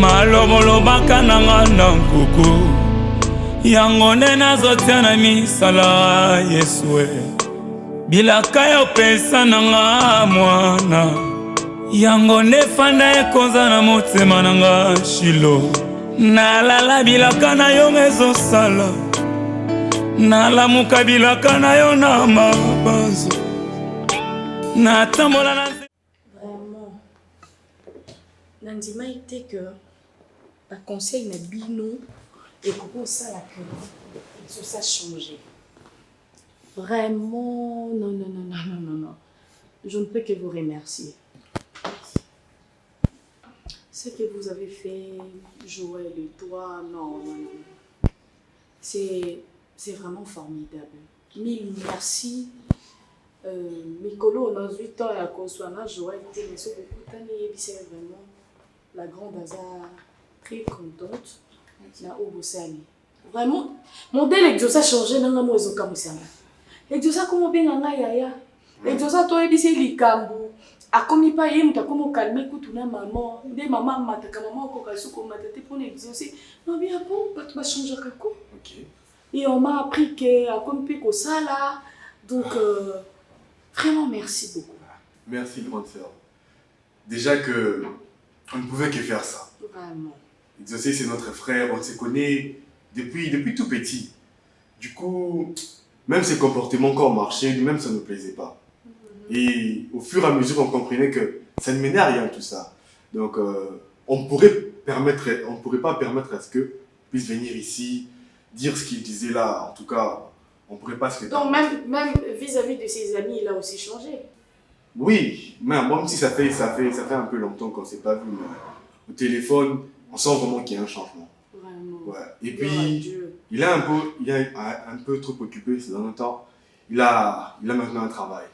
Malobaka nanga na nkuku yango nde nazotia na misala Yesue bilaka yo pesa nanga mwana yango nde fanda ekonza na motema nanga Shilo nalala bilaka na yo ezosala nalamuka bilaka na yo na mabanzo natambola na vraiment nandima ete que baconseil na bino ekokosala que ça changer. Vraiment, non. Je ne peux que vous remercier. Ce que vous avez fait, Joël et toi, non. C'est vraiment formidable. Mille merci. Mikolo, on a 8 ans à Konswana, Joël était c'est vraiment la grande hasard très contente. Na Obosani. Vraiment, mon exauce a changé dans le mois comme ça. Exauce comment bien en yaya. Exauce toi ebisi likambu. A komi pa yemu ta komo calmer kutuna maman. Des maman mata ka maman ko ka suko mata te pour exaucer. Non bien bon, pas changer kako. OK. Et on m'a appris que a komi pe ko sala. Donc vraiment merci beaucoup. Merci grande sœur. Déjà que on ne pouvait que faire ça. Vraiment. Exaucé, c'est notre frère, on se connaît depuis tout petit. Du coup, même ses comportements quand on marchait, lui-même ça ne nous plaisait pas. Et au fur et à mesure, on comprenait que ça ne menait à rien tout ça. Donc, on ne pourrait pas permettre à ce qu'il puisse venir ici, dire ce qu'il disait là. En tout cas, on ne pourrait pas se le permettre. Donc, même vis-à-vis de ses amis, il a aussi changé. Oui, même si ça fait un peu longtemps qu'on ne s'est pas vu, mais au téléphone, on sent vraiment qu'il y a un changement. Vraiment. Ouais. Et puis, il est un peu trop occupé ces derniers temps. Il a maintenant un travail.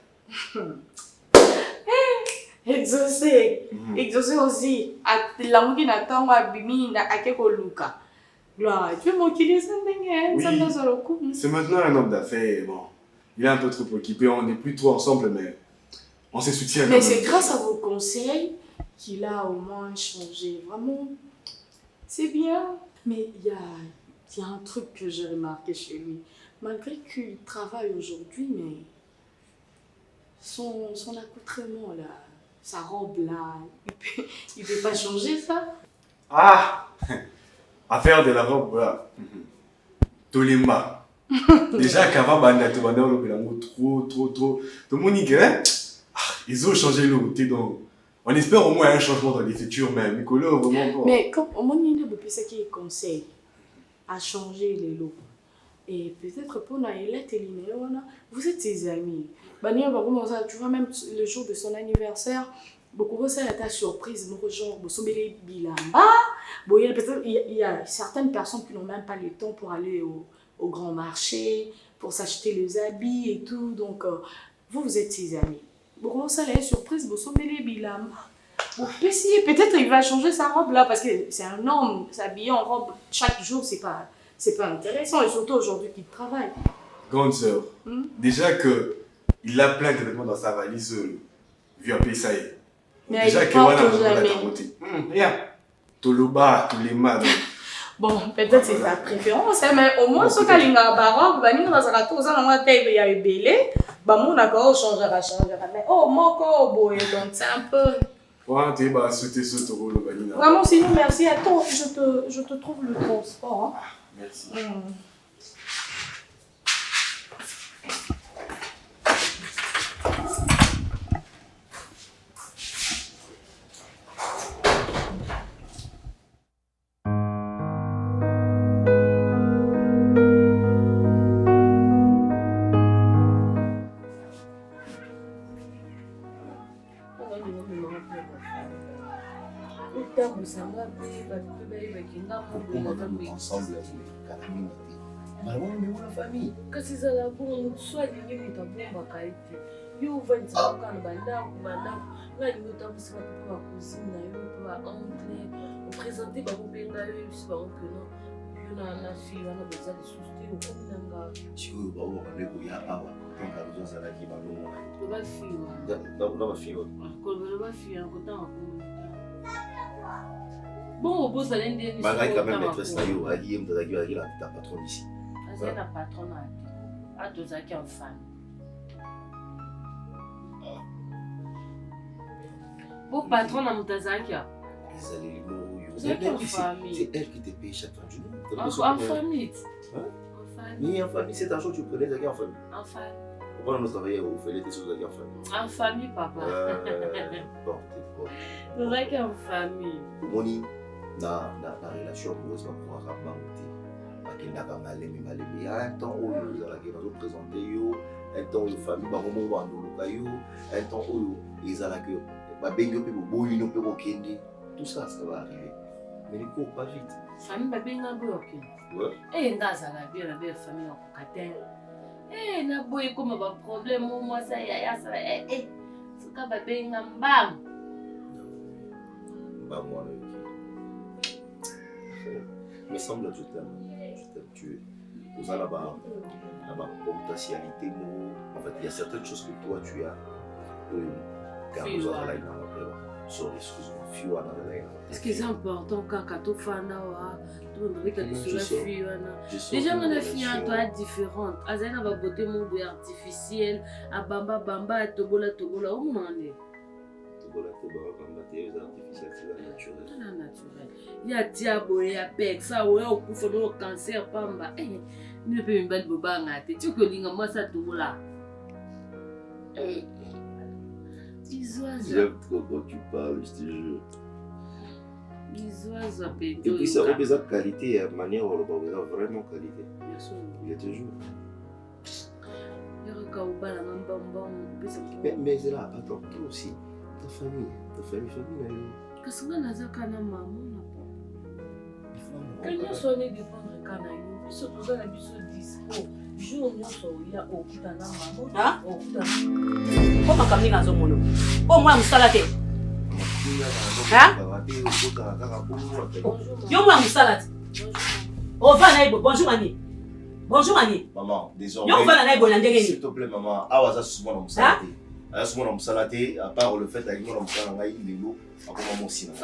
Exaucé. Exaucé aussi. La mouki n'attend pas bimi na akeko luka. Gloire. Tu veux m'occuper ça oui. C'est maintenant un homme d'affaires. Bon, il est un peu trop occupé. On n'est plus trop ensemble, mais on se soutient. Mais c'est grâce à vos conseils qu'il a au moins changé. Vraiment. C'est bien, mais il y a un truc que j'ai remarqué chez lui. Malgré qu'il travaille aujourd'hui, mais son accoutrement là, sa robe là, il peut pas changer ça. Ah, affaire de la robe là. Tolemba. Déjà qu'avant banda to banda trop. Tout le monde dit que ils ont changé le côté donc. On espère au moins un changement dans les futurs, mais Nicolas, vraiment pas. Mais comme au moins, il y a beaucoup de qui conseille à changer les lots. Et peut-être pour Naïlette et Linéona, vous êtes ses amis. Tu vois, même le jour de son anniversaire, beaucoup de ça a été surprise. Genre, il y a certaines personnes qui n'ont même pas le temps pour aller au grand marché, pour s'acheter les habits et tout. Donc, vous êtes ses amis. Bon, ça la surprise, peut-être il va changer sa robe là parce que c'est un homme, s'habiller en robe chaque jour, c'est pas intéressant et surtout aujourd'hui qu'il travaille. Grande sœur, déjà que il a plein de vêtements dans sa valise, vu appeler ça y est. Mais déjà il que voilà, porte jamais. Rien, Toloba, tous les mâts. Bon, peut-être c'est sa préférence, mais au moins, ce qu'il y a baroque, il y a un râteau, il y a un belé, on a encore changera. Mais oh, mon corps, donc c'est un peu. Ouais, tu vas sauter ce taureau, le balina. Vraiment, sinon, merci à toi, je te trouve le transport. Hein. Merci. Ensemble, la famille. Kasi zala bon soit lingi mitabomba kaite. Yo va ntsaka na bandaku ngani ngotabusika papa cousine na yo papa oncle o présenter ba kobenga yo si ba oncle no yo na fille wana beza de souci o kominanga Chiyo ba o ba beko ya awa donc azo zala ki ba no ba fille da ba fille ko ba fille ko ta ko Bon, au bout, ça l'est des Malgré quand même maîtresse là, yo, Agi aime de la patron ici. C'est la patronne à deux qui en famille. Bon, patron à Moutazakia. C'est elle qui te paye chaque fin du mois. En famille. Mais en famille, cet argent, tu prenais en famille. En famille. Pourquoi nous travaillons au fait des choses en famille? En famille, papa. Bon, t'es bon. C'est vrai qu'en famille. Mon ami, dans la relation amoureuse, on pourra rapidement monter. Il y a un temps où nous allons présenter, un temps où la famille va un temps où ils allons tout ça, ça va arriver. Mais ne cours pas vite. Famille va bien bloquer. Ouais. Et dans la belle famille en cocatin. Eh, na boy comme un problème, moi ça y a ça. Eh, ce cas va bien en bas. Bah moi me semble que je t'aime, tu es aux là-bas, potentialité, en fait il y a certaines choses que toi tu as, car nous avons là sorry, excuse-moi, Est-ce que c'est important quand tu fais un déjà on a fini en toi différente. Azana va botter mon bout artificiel, à bamba bamba, tobola où m'en est. Il y a diabo et a pec, ça ouais au coup faut cancer pamba. Eh, ne peut pas me banga te. Tu que linga moi ça tout là. J'aime trop quand tu parles, je te jure. Et puis ça a besoin de qualité, manière où on a vraiment qualité. Bien sûr. Je te jure. Mais c'est là, attends, toi aussi, ta famille là. Qu'est-ce qu'on a ça kana maman là pas. Quand nous sommes dépendre kana yo, puis surtout dans la biso dispo. Jour nous sommes ya okuta na maman. Ah? Okuta. Comment comme ni ngazo mono? Oh moi musala te. Hein? Yo moi musala te. Oh va na ibo, bonjour Annie. Bonjour Annie. Maman, désolé. Yo va na ibo na ndenge ni. S'il te plaît maman, awaza souvent na musala te. À ce moment salade, à part le fait avec moi il est lourd, à comment mon cinéma.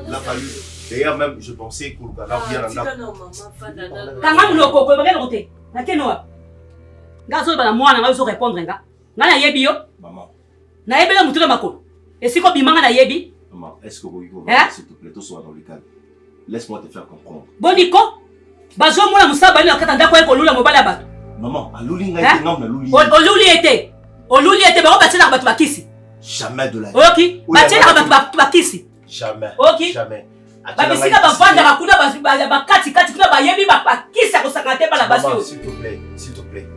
Il a fallu. D'ailleurs même je pensais que le canard vient en Quand même le coco va rester. Na kenoa. Gazo ba mwana nga zo répondre nga. Nga na yebi yo. Maman. Na yebi la mutula makolo. Et si ko bimanga na yebi? Maman, est-ce que vous s'il te plaît, tout soit dans le calme. Laisse-moi te faire comprendre. Boniko. Bazo mwana musaba ni akatanda ko ekolula mobala bato. Maman, aluli nga ite ngam na luli. Oluli ete. Oluli ete ba batela na bato bakisi. Jamais de la vie. OK. Batela na bato bakisi. Jamais. OK. Jamais. Ba bisika ba vanda bakuna ba kati kuna ba yebi ba bakisa ko sakate ba la basi. S'il te plaît.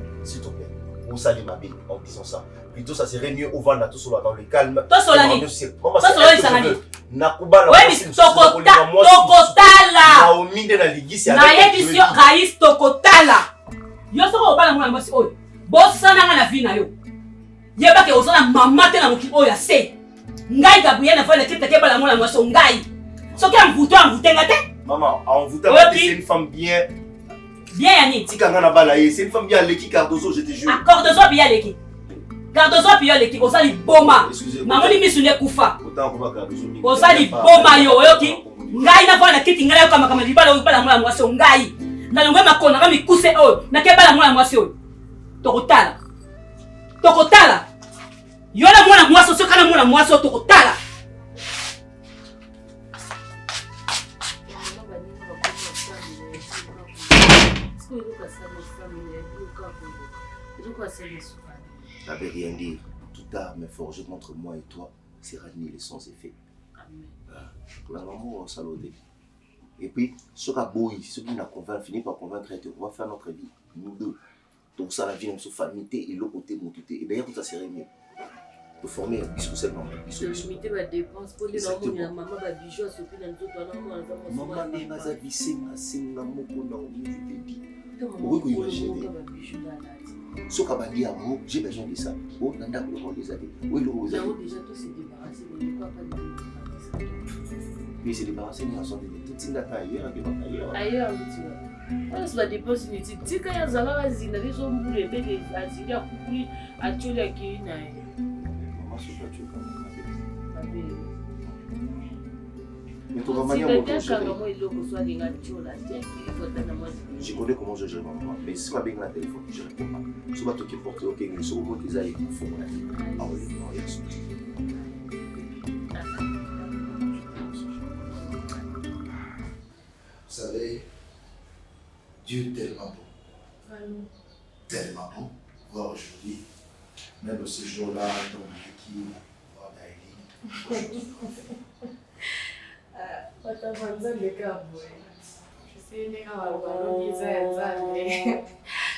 Vous salez ma vie en disant ça. Plutôt ça serait mieux au vendre tout cela dans le calme. Tout cela ni. Tout cela ni sangani. Nakubala. Oui, tokotala. Na ominde na ligisi avec. Na yebi sio rais tokotala. Yo soko obala mwana mwasi oyo. Bosana nga na vie na yo. Yeba ke osana mama te na moki oyo ase. Ngai Gabriel na fona tete ke bala mwana mwasi ngai. Soki envoûté ngate. Maman, envoûté c'est une femme bien. Bien yani. Tika ngana bala ye, c'est une femme bien Leki Cardozo, je te jure. Ah, Cardozo bien Leki. Cardozo bien Leki, osali boma. Mamoni misune kufa. Autant ko ba Cardozo mi. Osali boma yo yoki. Ngai na fona kiti ngai yo kama libala yo bala mwana mwasi ngai. Na longwe makona kama mikuse oyo. Na ke bala mwana mwasi oyo. Tokotala. Yo la mwana mwasi so kana mwana mwasi tokotala. N'avais rien dit. Toute arme forgée contre moi et toi sera annihilée sans effet. Amen. La maman va saluer. Et puis, ce qui n'a convaincu, finit par convaincre, on va faire notre vie, nous deux. Donc ça, la vie, on se famille et l'autre côté, mon tout. Et d'ailleurs, ça serait mieux. Pour former un bisou seulement. Limiter ma dépense pour les enfants, maman va bijoux à s'occuper d'un autre maman. Maman n'est pas habissée, c'est un mot qu'on a oublié, je t'ai dit. Oui, vous imaginez. Ce qu'on a dit à moi, j'ai besoin de ça. Oh, Nanda, vous les avez. Oui, vous avez. Déjà, tout s'est débarrassé, mais de quoi pas de mais c'est débarrassé, mais on s'en dit tout ce ailleurs. Ailleurs, tu vois. On se la dépense inutile. Tu sais, quand il y a des gens qui ont des gens qui ont des Mais ton manière de gérer. Je connais comment je gère ma maman. Mais si ma bien la téléphone, je réponds pas. Si ma toque porte au Kenya, sur le mot qu'ils aillent au fond, ah oui, non, il y a ça. Vous savez, Dieu est tellement bon. Tellement bon. Voir aujourd'hui, même ce jour-là, dans Maki, voir Daïli.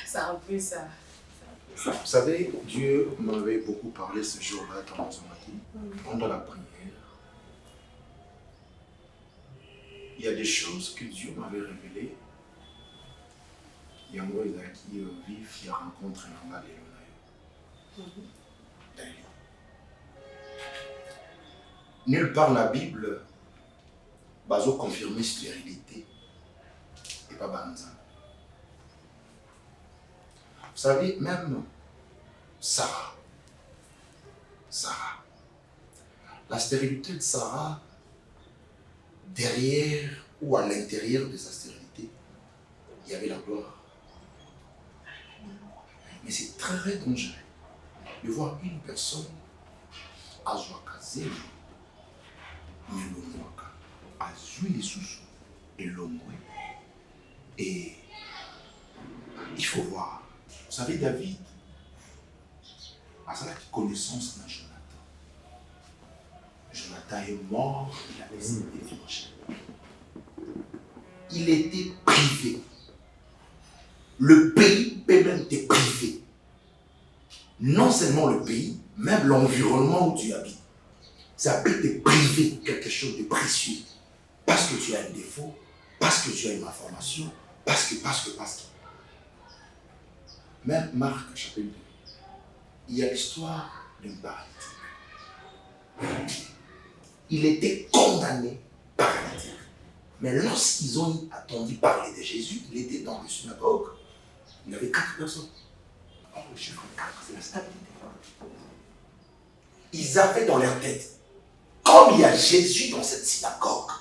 C'est un peu ça. Vous savez, Dieu m'avait beaucoup parlé ce jour-là dans son matin, pendant la prière. Il y a des choses que Dieu m'avait révélées. Il y a un gars qui vit, qui a rencontré un gars de nulle part la Bible va confirmer stérilité et pas banza. Vous savez, même Sarah, la stérilité de Sarah, derrière ou à l'intérieur de sa stérilité, il y avait la gloire. Mais c'est très dangereux de voir une personne à Zouakazé, mais l'omouaka, à Zoué les sous et l'omoué. Et il faut voir. Vous savez, David a sa connaissance dans Jonathan. Jonathan est mort, il a laissé des villages. Il était privé. Le pays peut même te priver. Non seulement le pays, même l'environnement où tu habites. Ça peut te priver de quelque chose de précieux. Parce que tu as un défaut, parce que tu as une malformation, parce que. Même Marc, chapitre 2, il y a l'histoire d'un paralytique. Il était condamné paralytique. Mais lorsqu'ils ont entendu parler de Jésus, il était dans le synagogue, il y avait 4 personnes. Oh, le chiffre 4, c'est la stabilité. Ils avaient dans leur tête, comme il y a Jésus dans cette synagogue,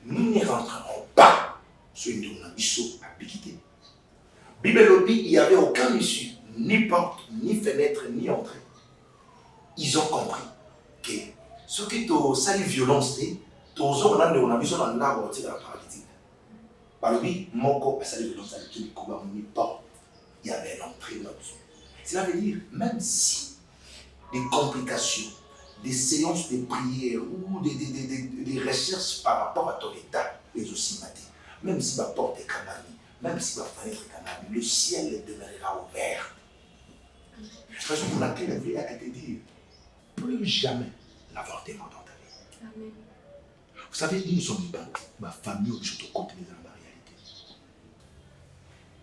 nous ne rentrerons pas sur une tournabissou à Pikité. Bible, il n'y avait aucun issue, ni porte, ni fenêtre, ni entrée. Ils ont compris que ce qui est violence, on a besoin d'un arbre de la paralytique. Par lui, Moko a sali violence avec qui ni porte. Il y avait une entrée là-dessus. Cela veut dire, même si des complications, des séances de prière ou des recherches par rapport à ton état, les aussi matés, même si ma porte est canalisée, même si ma fenêtre est canalisée, le ciel demeurera ouvert. Raison pour laquelle la vie a été dit, plus jamais l'avortement dans ta vie. Amen. Vous savez, nous sommes ma famille, je te compte les dans la réalité.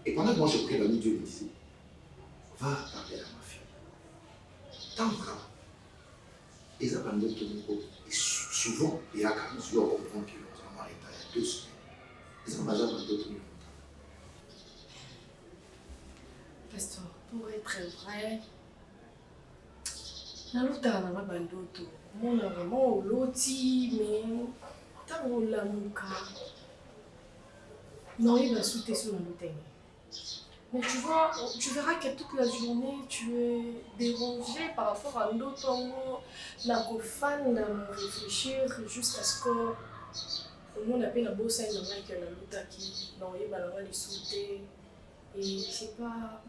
Et pendant que moi je priais, l'ami Dieu me disait, va parler à ma fille. Tant que là, ils abandonnent tout le monde. Et souvent, il y a quand même, je dois comprendre que nous avons arrêté il y a 2 semaines. Ils ont abandonné tout le monde. Pasteur, pour être vrai, nalutaka na bandoto mona vraiment oloti mais ntango olamuka naoyeba su te so nalutenge. Mais tu vois, tu verras que toute la journée tu es dérangé par rapport à ndoto nakofanda na réfléchir jusqu'à ce que omona mpe na bosai na ngai ke nalutaki naoyeba na ngai lisu te et c'est pas.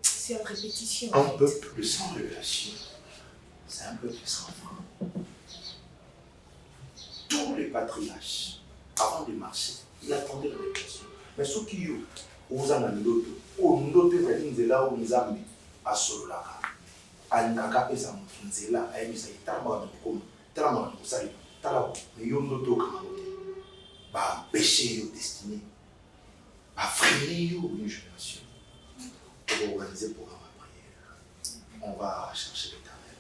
C'est en répétition. Un peuple sans révélation, c'est un peuple sans fin. Tous les patriarches, avant de marcher, ils attendaient la révélation. Mais ceux qui ont un ndoto, nzela ou nzambe asololaka, alingaka pesa moto nzela ayebisa etalama na kokoma, etalama na kosala, tala mais yo ndoto okanga te, bapêche yo destiné, bafreiner yo une génération. On va organiser pour la prière. On va chercher l'Éternel.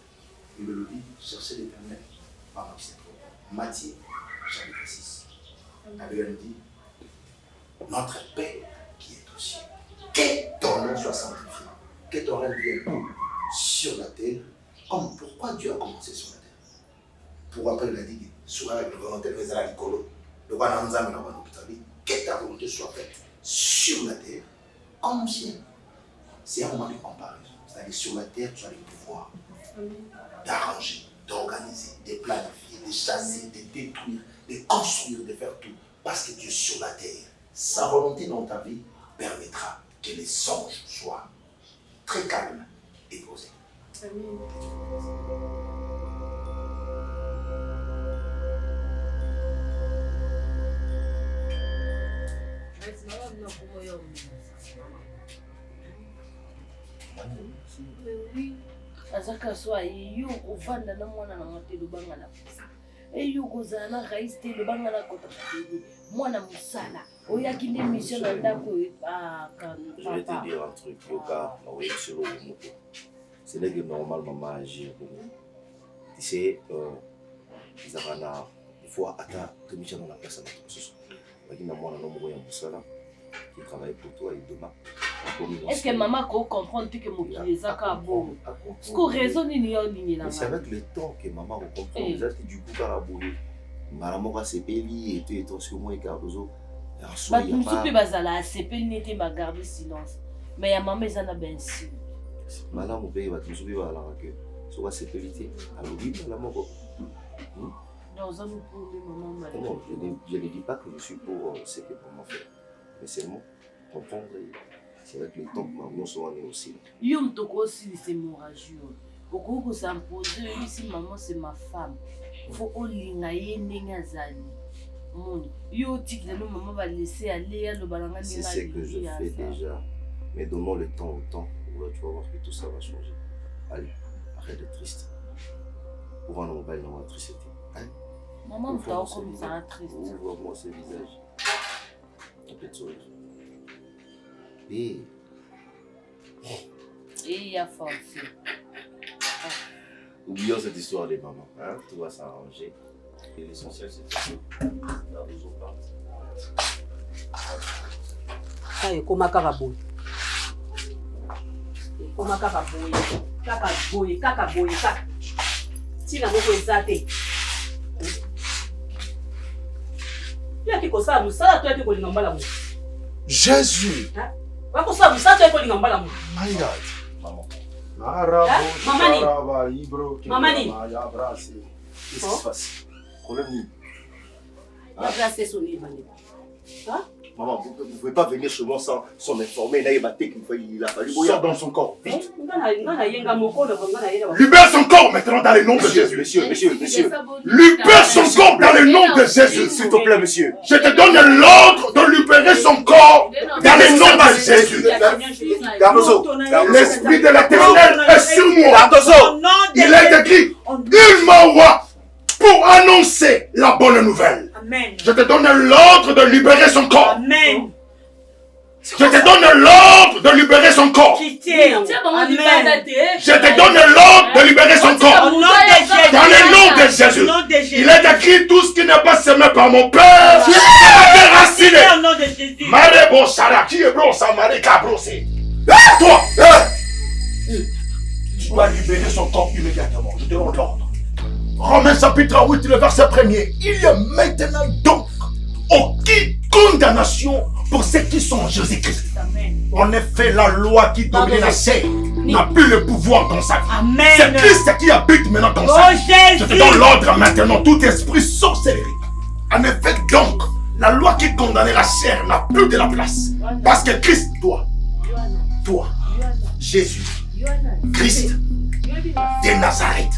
Il me le dit, chercher l'Éternel par Matthieu, chapitre 6. La Bible dit, notre Père qui est au ciel, que ton nom soit sanctifié, que ton règne vienne sur la terre, comme pourquoi Dieu a commencé sur la terre. Pour après il a dit, Soit avec le volonté de la Nicolo, le Bananzam et le Banopitali, que ta volonté soit faite sur la terre comme au ciel. C'est un moment de comparaison. C'est-à-dire sur la terre, tu as le pouvoir d'arranger, d'organiser, de planifier, de chasser, de détruire, de construire, de faire tout. Parce que Dieu sur la terre, sa volonté dans ta vie permettra que les songes soient très calmes et posés. Amen. azaka so ayeyo kovanda na mwana na ngate lobanga na pesa eyo kozala na raïs te lobanga na kota pateli mwana mosala oyaki nde mission na ndako Je vais te dire un truc, Yoka, oui, sur le moto. C'est là que normal maman agit. Tu sais, ils avaient des fois à te mettre dans la personne. Il y a un homme qui travaille pour toi et demain. Est-ce que maman comprend que mon pied est à bon? Ce qu'on raisonne, il y a un. C'est avec le temps que maman comprend. Du coup, caraboué. Maman va se payer et tout sur moi et Cardozo. Bah, nous sommes bazala, c'est pas n'était ma garde silence. Mais ya maman ils en a bien sûr. Madame mon pays va tout soulever à la que soit sécurité. Alors oui, madame mon. Dans un pour le moment madame. Non, je ne dis pas que je suis pour ce que maman fait. Mais seulement comprendre. C'est avec le temps que maman soit née aussi. Yom toko aussi c'est mon rageux. Beaucoup que s'imposer ici maman c'est ma femme. Faut olinga yenenga zali. C'est ce que je fais déjà. Mais donnons le temps au temps, tu vas voir que tout ça va changer. Allez, arrête d'être triste. Ouvre un mobile dans la tristesse. Maman, tu as comme ça triste. Ouvre-moi ce visage. Un peu de sourire. Et il y a forcé. Oublions cette histoire des mamans. Hein? Tout va s'arranger. Et l'essentiel, c'est que la raison parte. Aïe, comment caraboy? Comment caraboy? Caraboy, caraboy, caraboy. Si la moko ezate. Ya ki kosa musala to ya ki kolinga mbala mu. Jésus! Wa kosa musala to ya kolinga mbala mu. My God! Maman. Mamani. Qu'est-ce qui se passe? Problème. La place est son livre. Hein? Maman, vous ne pouvez pas venir chez moi sans m'informer. Il a fallu. Sors dans son corps, vite! Libère son corps maintenant dans le nom de Jésus! Monsieur. Libère son corps dans le nom de Jésus! S'il te plaît, monsieur. Je te donne l'ordre de libérer son corps dans le nom de Jésus! L'Esprit de l'Éternel est sur moi! Il est écrit, il m'envoie pour annoncer la bonne nouvelle. Amen. Je te donne l'ordre de libérer son corps. Amen. Je te donne l'ordre de libérer son corps. Amen. Je te donne l'ordre de libérer son corps. Dans le nom de Jésus. Il est écrit tout ce qui n'est pas semé par mon Père sera déraciné. Marebo Saraki Ebro Samari Kabrosé. Toi, tu dois libérer son corps immédiatement. Je te donne l'ordre. Romains chapitre 8, le verset 1er. Il y a maintenant donc aucune condamnation pour ceux qui sont en Jésus-Christ. En effet, la loi qui domine la chair n'a plus le pouvoir dans sa vie. C'est Christ qui habite maintenant dans sa vie. Je te donne l'ordre maintenant, tout esprit sorcellerie. En effet, donc, la loi qui condamnait la chair n'a plus de la place. Parce que Christ, toi, Jésus, Christ de Nazareth,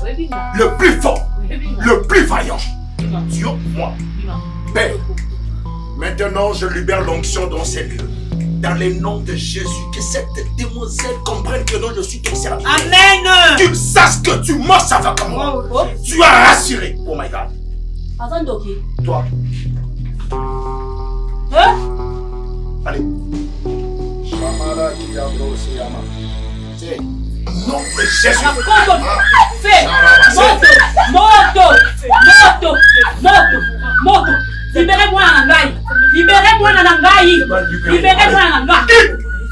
le plus fort, le plus vaillant, Dieu, moi, Père, maintenant je libère l'onction dans ces lieux. Dans le nom de Jésus, que cette demoiselle comprenne que non, je suis ton serviteur. Amen. Tu saches que tu marches avec moi. Tu as rassuré. Oh my God. Toi. Allez. Non, mais Jésus. Moto. Libérez-moi la ngai. Libérez-moi la ngai. Libérez-moi la ngai.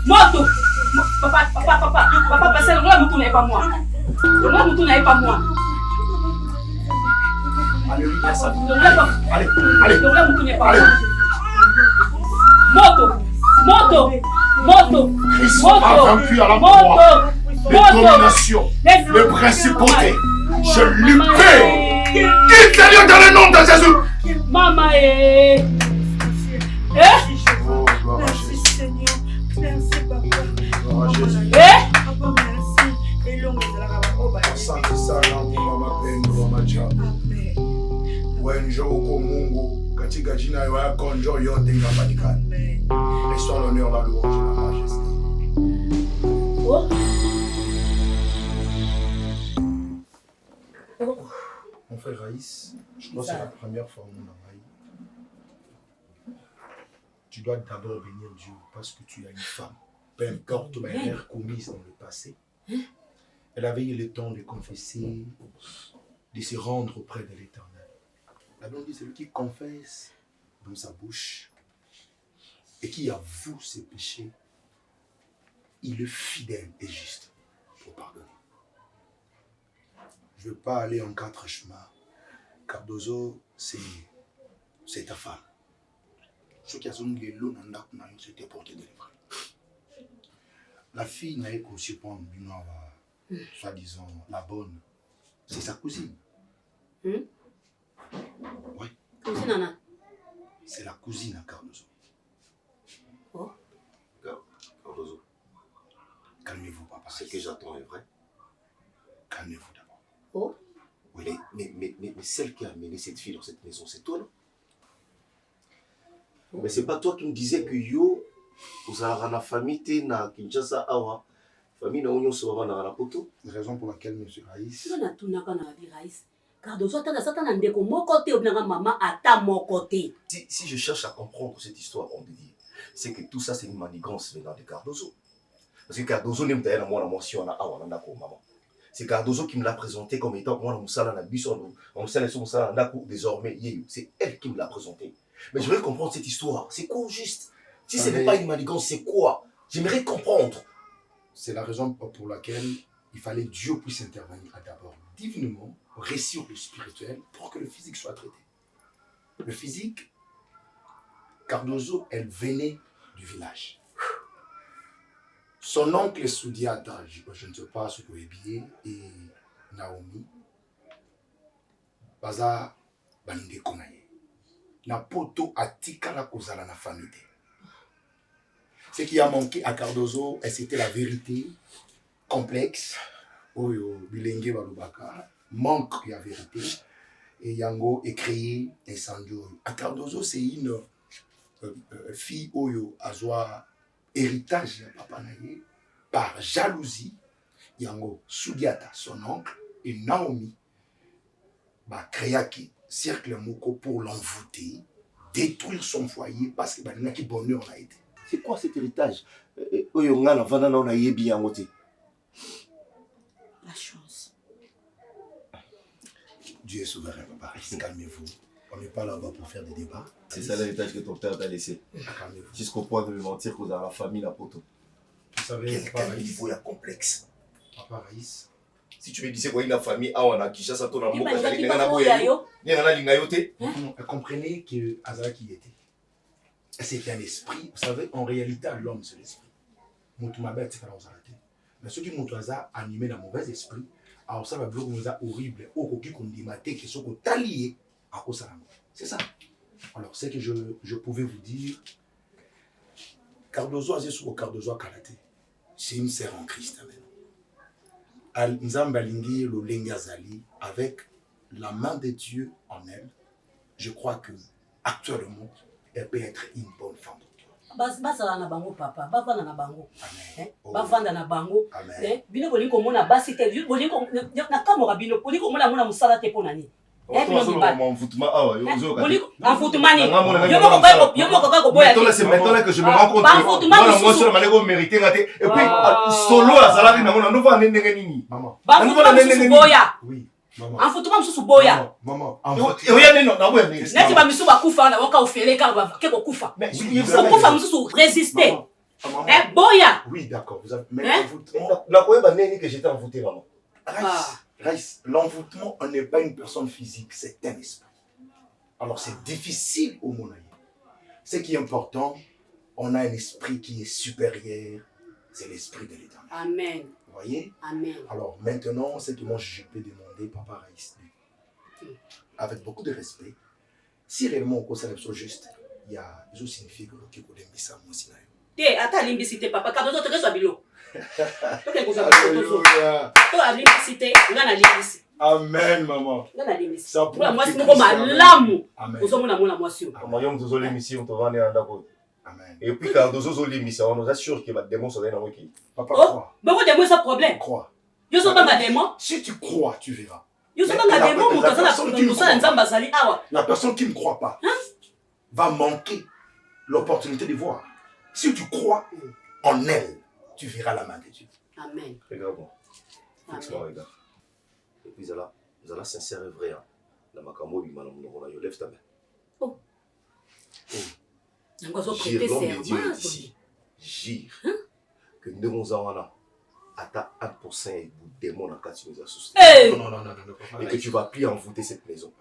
Moto. Papa, passez le roi, Moutou n'est pas moi. Le roi, Moutou n'est pas moi. Alléluia, ça. Allez, allez. Allez. Moto. Christ a vaincu à la croix les dominations, les principautés. Je lui paie. Quitte dans le nom de Jésus. Maman Oh, gloire à Jésus. Merci Seigneur. Merci Papa. Gloire à Jésus. Papa, merci. Et l'homme de la Rabakoba. Asante sana kwa mapendo wa majabu. Amen. Wenjo uko Mungu katika jina lako njoo yote inafanyikana. Amen. Reçois l'honneur, la louange et la majesté. Mon frère Raïs, je crois que c'est la première fois au monde en Haïti. Tu dois d'abord bénir Dieu parce que tu as une femme. Peu importe ma erreur commise dans le passé, elle avait eu le temps de confesser, de se rendre auprès de l'Éternel. La Bible dit, celui qui confesse dans sa bouche et qui avoue ses péchés, il est fidèle et juste pour pardonner. Je ne veux pas aller en quatre chemins. Cardozo, c'est ta femme. Ce qui a son gueule, c'était pour te délivrer. La fille n'a pas aussi prendre soi-disant la bonne. C'est sa cousine. Oui. Cousine Anna. C'est la cousine à Cardozo. Oh. Cardozo, Calmez-vous, papa. ce que j'attends est vrai. Calmez-vous d'abord. Oh. Oui, mais celle qui a amené cette fille dans cette maison, c'est toi, non? Mais c'est pas toi qui me disais que yo, vous avez la famille, t'es na Kinshasa, awa, famille na union sur la poto. Raison pour laquelle, monsieur Raïs. Si on a tout n'a qu'à Raïs. Cardozo, t'as un ndeko mon côté ou bien maman à ta mon côté. Si je cherche à comprendre cette histoire, on me dit, c'est que tout ça c'est une manigance venant de Cardozo. Parce que Cardozo n'aime pas moi la mention à awa nandako maman. C'est Cardozo qui me l'a présenté comme étant moi la moussala na biso, on moussala sur moussala nandako désormais yeyo. C'est elle qui me l'a présenté. Mais j'aimerais comprendre cette histoire. C'est quoi au juste? Si ce n'est pas une manigance, c'est quoi? J'aimerais comprendre. C'est la raison pour laquelle il fallait que Dieu puisse intervenir d'abord divinement, réussir le spirituel pour que le physique soit traité. Le physique, Cardozo, elle venait du village. Son oncle Soudiata, je ne sais pas ce que est bien, et Naomi, Baza Bande Konaye. Na poto atika la kozala na famille. Ce qui a manqué à Cardozo, c'était la vérité complexe. Oyo bilenge balubaka manque la vérité et Yango est créé un sanjo. À Cardozo, c'est une fille oyo azwa héritage de papa naye par jalousie. Yango Soudiata, son oncle, et Naomi ba créaki cercle moko pour l'envoûter, détruire son foyer parce que n'a qui bonheur on a été. C'est quoi cet héritage? Oyo ngana vanana on a yebi yangote. La chance. Dieu est souverain, papa. Calmez-vous. On n'est pas là-bas pour faire des débats. C'est ça l'héritage que ton père t'a laissé. Calmez-vous. Jusqu'au point de me mentir que vous avez la famille, la poto. Vous savez, Quelqu'un il faut y a complexe. Papa Raïs. Si tu me disais quoi, il y a une famille, ah, on a Kishasa, ton amour, comprenez que Azara qui était. C'est un esprit. Vous savez, en réalité, l'homme, c'est l'esprit. Moutoumabet, c'est pas là. Mais ceux qui montrent Azara animé dans mauvais esprit, alors ça va bloquer nous horrible. Au qui qu'on dit maté, qui sont alliés à cause de la mort. C'est ça. Alors, c'est que je pouvais vous dire, Cardozo a sur Cardozo a Kalaté. C'est une sœur en Christ. Nzambalingi le Lengazali, avec la main de Dieu en elle, je crois que actuellement, elle peut être une bonne femme. Basala na bango papa, bavanda na bango. Amen. Bavanda na bango. Amen. Bino bolingo mona basi te, bolingo na kamora bino, bolingo mona mona musala te pona ni. Envoûtement, envoûtement. Yo moko kako boya. C'est maintenant que je me rends compte que moi je suis mérité et puis solo la salari na mona ndova ndenge nini. Maman. Envoûtement boya. Oui. Maman. Envoûtement mususu boya. Maman. Oya neno na boya nini. Neti ba misu ba kufa na waka ofele ka ba ke ko kufa. Il faut kufa mususu résister. Boya. Oui, d'accord. Vous avez mais envoûtement. La koyeba neni que j'étais envoûté maman. Raïs, l'envoûtement, on n'est pas une personne physique, c'est un esprit. Alors c'est difficile au monde. Ce qui est important, on a un esprit qui est supérieur, c'est l'esprit de l'éternel. Amen. Vous voyez? Amen. Alors maintenant, c'est que moi je peux demander, Papa Raïs, avec beaucoup de respect, si réellement on conseille la chose juste, il y a des choses signifiées que l'on peut ça moi aussi. Attends, l'imbécité, papa, quand on te reçoit bilo. Alléluia. Toi, l'imbécité, on a l'imbécité. Amen, maman. On a l'imbécité. Ça pour moi, c'est mon l'amour. Amen. Vous avez mon amour sur. Amayom dozo l'émission, on va aller en d'accord. Amen. Et puis quand dozo l'émission, on nous assure que votre démon sera dans le qui. Papa, Oh, crois. mais vous démon, ça problème. Crois. Yo so banga démon. Si tu crois, tu verras. Yo so banga démon, mon cousin la personne qui ne croit pas va manquer l'opportunité de voir. Si tu crois en elle, tu verras la main de Dieu. Amen. Regarde-moi. Fixe-moi, regarde. Et puis, vous allez sincère et vrai. La macamo, il m'a dit, lève ta main. Oh. Gire l'homme de Dieu ici. Gire. Que nous devons avoir à 1% et vous démons dans 4 nous associés. Non. Et que tu vas plus envoûter cette maison.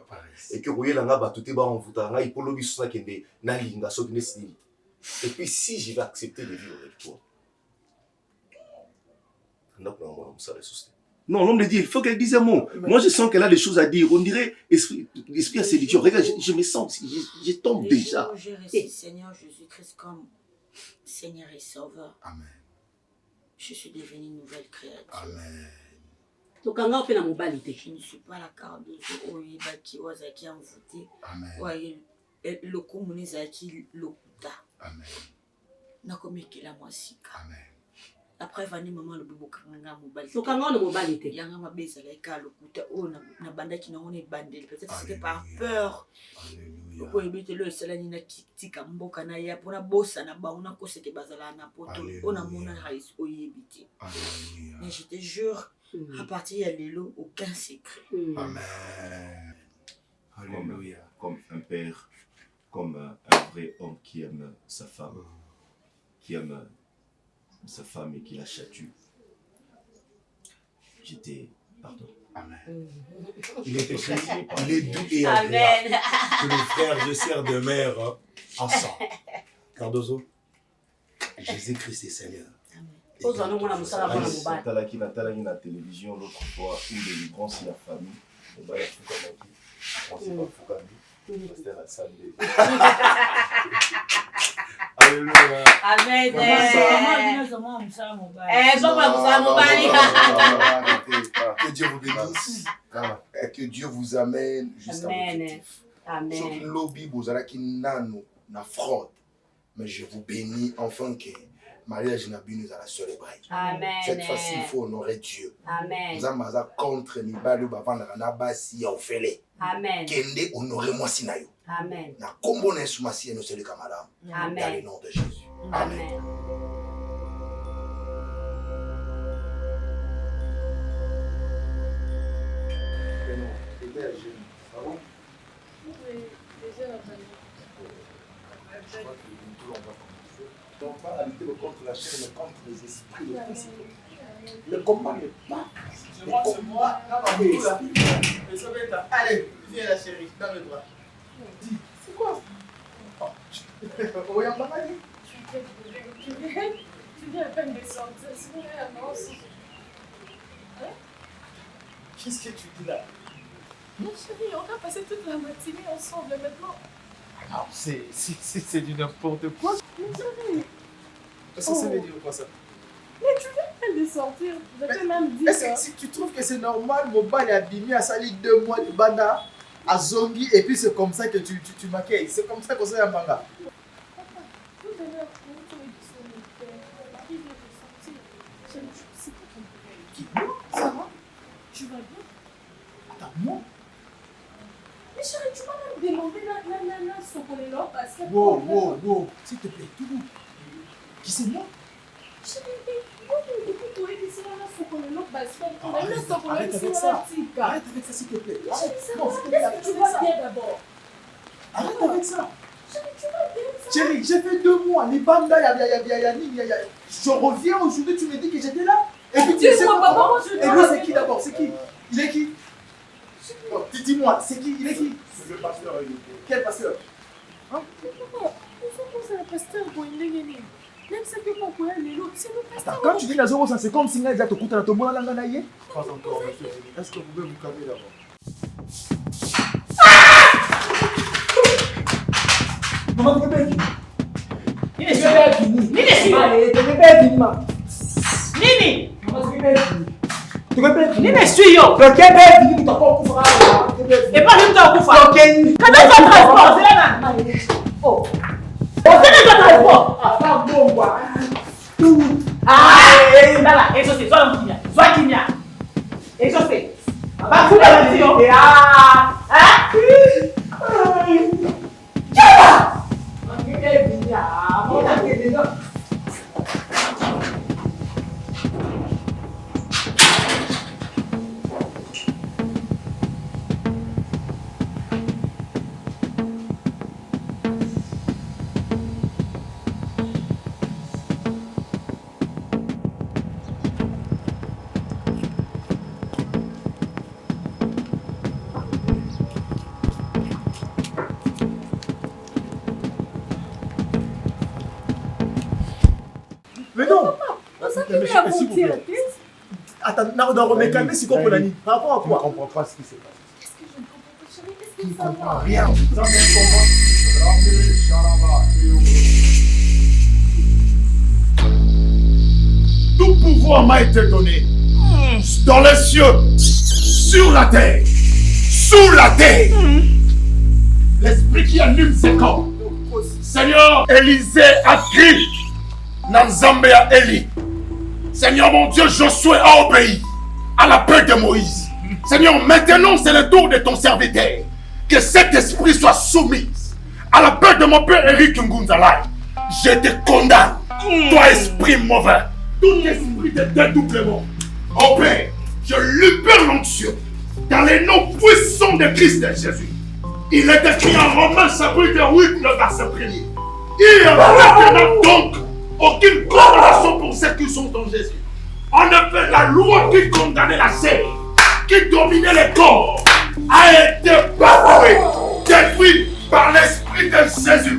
Et que vous voyez là-bas, tout est bas envoûté. Il faut l'obéir sur ça qui est na linga so qui est. Et puis si je vais accepter de vivre avec toi. Non, l'homme de Dieu, il faut qu'elle dise un mot. Moi, je sens qu'elle a des choses à dire. On dirait, esprit à séduction. Regarde, je me sens, je tombe déjà. Je récite Seigneur Jésus-Christ comme Seigneur et Sauveur. Amen. Je suis devenue une nouvelle créature. Amen. Donc, on a fait la mobilité. Je ne suis pas la cardozo Oyiba qui ozaki envoûté. Amen. Ouais, le communizaki lokuta. Amen. Nakomekela mwasika. Amen. Après vani maman le bobo kanga mobile. Donc, on a une mobilité. Yanga mabeza laika lokuta o na bandaki na one bandel. Peut-être c'était par peur. Alléluia. Pour éviter le salani na tika mboka na ya pona bossa na ba ona ko seke bazala na poto. On a mona rais oyebiti. Alléluia. Mais je te jure, à partir de l'élo, aucun secret. Amen. Alléluia. Comme un père, comme un vrai homme qui aime sa femme, qui aime sa femme et qui la chatue. J'étais, pardon. Amen. Il est doux et agréable. Que les frères et sœurs demeurent ensemble. Cardozo, Jésus-Christ est Seigneur. Talaki na télévision l'autre fois, une délivrance de la famille. Et bien, on s'est pas foucané. C'était la salle de... Alléluia. Amen. Que Dieu vous bénisse. Et que Dieu vous amène jusqu'à l'objectif. Amen. Lobby, vous allez qui nano na fraude. Mais je vous bénis enfin que mariage n'a bien nous à la célébrer. Amen. Cette fois-ci, il faut honorer Dieu. Amen. Nous avons contre les balles de basi ya ofele. Amen. Kende honorer moi sinayo. Amen. Na kombo na sumasi no seli kamala. Dans le nom de Jésus. Amen. Amen. On va pas lutter contre la chair, mais contre les esprits, les principes. Le combat n'est pas. Le combat est spirituel. Allez, viens la chérie, dans le droit. Dis, c'est quoi? Tu viens à peine de sortir, c'est vrai, non? Qu'est-ce que tu dis là? Non, chérie, on a passé toute la matinée ensemble maintenant. Non, c'est du n'importe quoi. Mais chérie, Ça veut dire quoi ça? mais tu viens à peine de sortir. Je t'ai même dit Est-ce ça. que si tu trouves que c'est normal, mon bal est abîmé, a sali 2 mois de banda, à Zongi, et puis c'est comme ça que tu m'accueilles. C'est comme ça qu'on s'est un manga. Papa, tout à l'heure, quand tu es disponible, ton mari vient de sortir. Chérie, c'est pas ton problème. Qui? Moi? Ça va? Tu vas bien? Attends, moi? Mais chérie, tu m'as même demandé la sokolelo parce que... Wow, s'il te plaît, tout le monde. Qui c'est moi? Chérie, moi, depuis toi, il dit la sokolelo parce que... Arrête avec ça. Arrête avec ça, s'il te plaît. Chérie, ça Non, va. s'il te plaît, Est-ce que tu vas bien d'abord? arrête avec ça. Chérie, tu vas bien, ça? Chérie, j'ai fait 2 mois. Les bandas, je reviens aujourd'hui, tu me dis que j'étais là. Et puis tu sais Dis-moi, quoi? papa, moi, je Et lui, c'est qui d'abord? C'est qui? Il est qui? Dis-moi, c'est qui? Il est qui? C'est le pasteur. Quel pasteur? Hein? C'est le pasteur Boindegeni. Même si tu pas pour aller c'est le pasteur. Attends, quand tu dis la 0, c'est comme si tu as tout à ton bon langue. Pas encore, monsieur. Est-ce que vous pouvez vous calmer d'abord? Maman, tu peux pas. Nini si? Nini si? Nini? Nini suis yo? Et pas même temps pour faire. Quand tu vas transport, c'est là. Oh. On fait le transport. Là, exaucé, sois l'homme sois Kimia. Exaucé. Va foutre la vision. Mais non! Attends, on me calmer si qu'on peut la nuit. Par rapport à quoi? Je ne comprends pas ce qui s'est passé. Qu'est-ce que je ne comprends pas? Qu'est-ce Tu que ne ça comprends va? rien. Tout pouvoir m'a été donné dans les cieux, sur la terre, sous la terre. L'esprit qui anime ses corps. Seigneur, Élisée a crié. Nanzambe a Eli. Seigneur mon Dieu, Josué a obéi à l'appel de Moïse. Seigneur, maintenant c'est le tour de ton serviteur. Que cet esprit soit soumis à l'appel de mon père Eric Ngunzalai. Je te condamne, toi esprit mauvais, tout esprit de dédoublement. Oh Père, je libère l'onction dans les noms puissants de Christ et Jésus. Il est écrit en Romains chapitre 8, le verset 1er. Il n'y a maintenant donc aucune condamnation pour ceux qui sont en Jésus. En effet, la loi qui condamnait la chair, qui dominait les corps, a été bafouée, détruite par l'esprit de Jésus.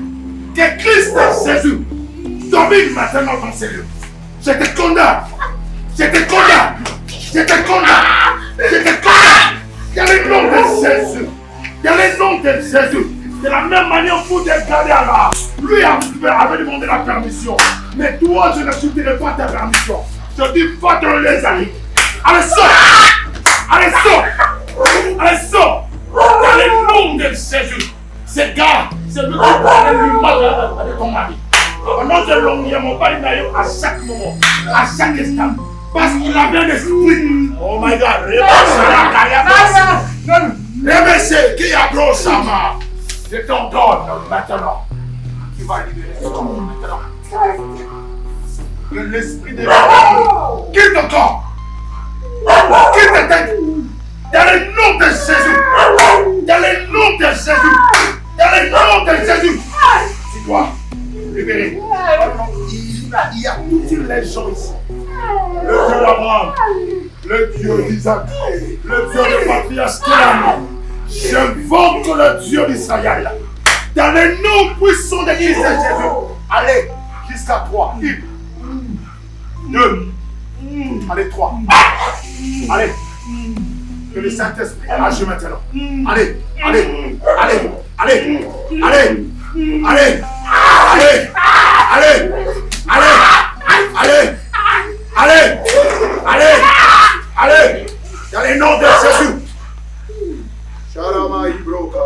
Que Christ et Jésus domine maintenant dans ces lieux. Je te condamne. Je te condamne. Je te condamne. Je te condamne. Dans le nom de Jésus. Dans le nom de Jésus. De la même manière, vous regardez là. Lui avait demandé la permission. Mais toi, je ne soutiendrai pas ta permission. Je dis, va dans les amis. Allez, sors. Allez, sors. Allez, sors. Dans le nom de Jésus. Ce gars, c'est lui qui parle lui mal de ton mari. Pendant que l'homme y a mon pari à chaque moment, à chaque instant. Parce qu'il a bien l'esprit. Oh my God. Rebesse, qui a gros sama. Je t'en donne maintenant. Tu vas libérer ce corps maintenant. Que l'esprit de Dieu quitte ton corps. Quitte ta tête. Dans le nom de Jésus. Dans le nom de Jésus. Dans le nom de Jésus. Tu dois libérer. Il y a toutes les gens ici. Le Dieu d'Abraham. Le Dieu d'Isaac. Le Dieu de patriarche Kélam. J'invoque le Dieu d'Israël. Dans le nom puissant de Christ et Jésus. Allez, jusqu'à 3. 1, 2. Allez, 3. Allez. Que le Saint-Esprit agisse maintenant. Allez, allez, allez, allez, allez, allez, allez, allez, allez, allez, allez, allez, dans le nom de Jésus. Sharama Ibroka.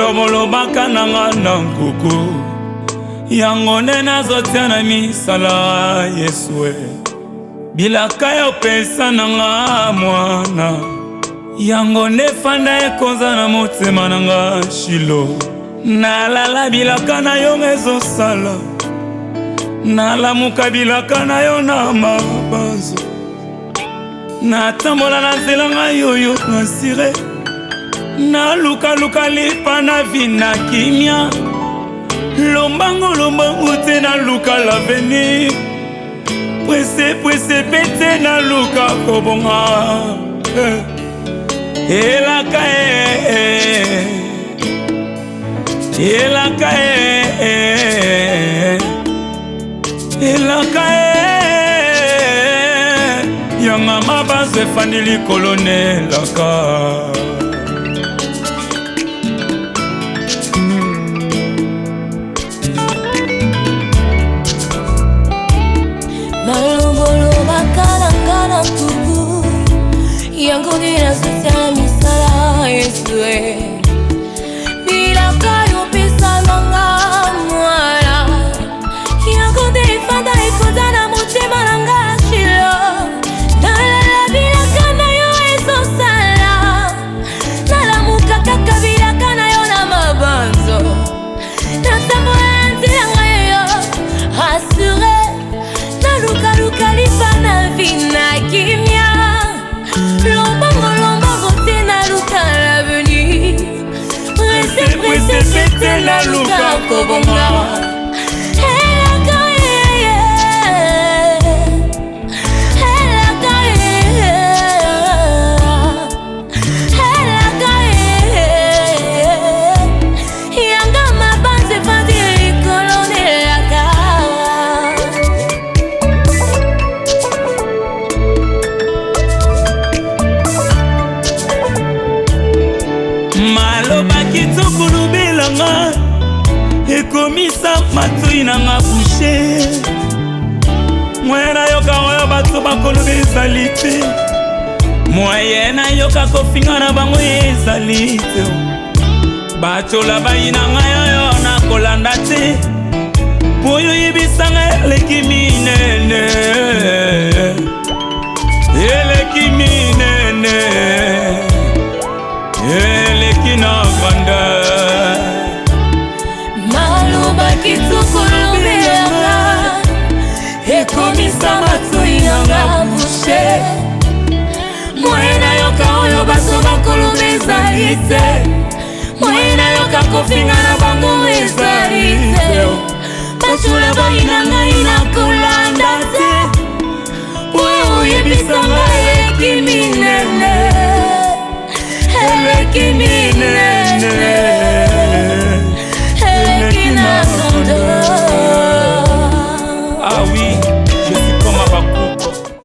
Malobaka nanga na nkuku yango nde nazotia na misala Yesue bilaka ya opesa nanga mwana yango nde fanda ekonza na motema nanga Shilo nalala bilaka na yo ezosala nalamuka bilaka na yo na mabanzo, natambola na nzela ngai oyo nasire, nalukaluka lipa na vi na kimia, lombango te naluka l'avenir, pwese pete naluka kobonga. Elaka yanga mabanzo efandi likolo nelaka. Kalangana kuku yango ninasusia misala Yesue bila kayo pesa nanga mwala yango defanda ikoza na motema nanga shilo nalala bila kana yo ezosala nalamuka kaka bila kana yo na mabanzo natambola nzela ngayo asure nalukaluka lipana vina kimia lombango te naluka l'avenir presse pete naluka kobonga. Ekomisa matui na nga bouche, mwena yoka oyo bato bakoloba ezali te, moye na yoka kofinga na bango ezali te, bachola bayi na ngai oyo nakolanda te, po oyo yebisanga eleki minene, eleki minene, eleki na grandeur. Kitukulubelanga ekomisa matui nanga bouche, mwena yoka oyo baso bakoloba ezali te, mwena yoka kofinga na bango ezali te, bachola bayi na ngai nakolanda te, oyo oyebisanga eleki minene, eleki minene.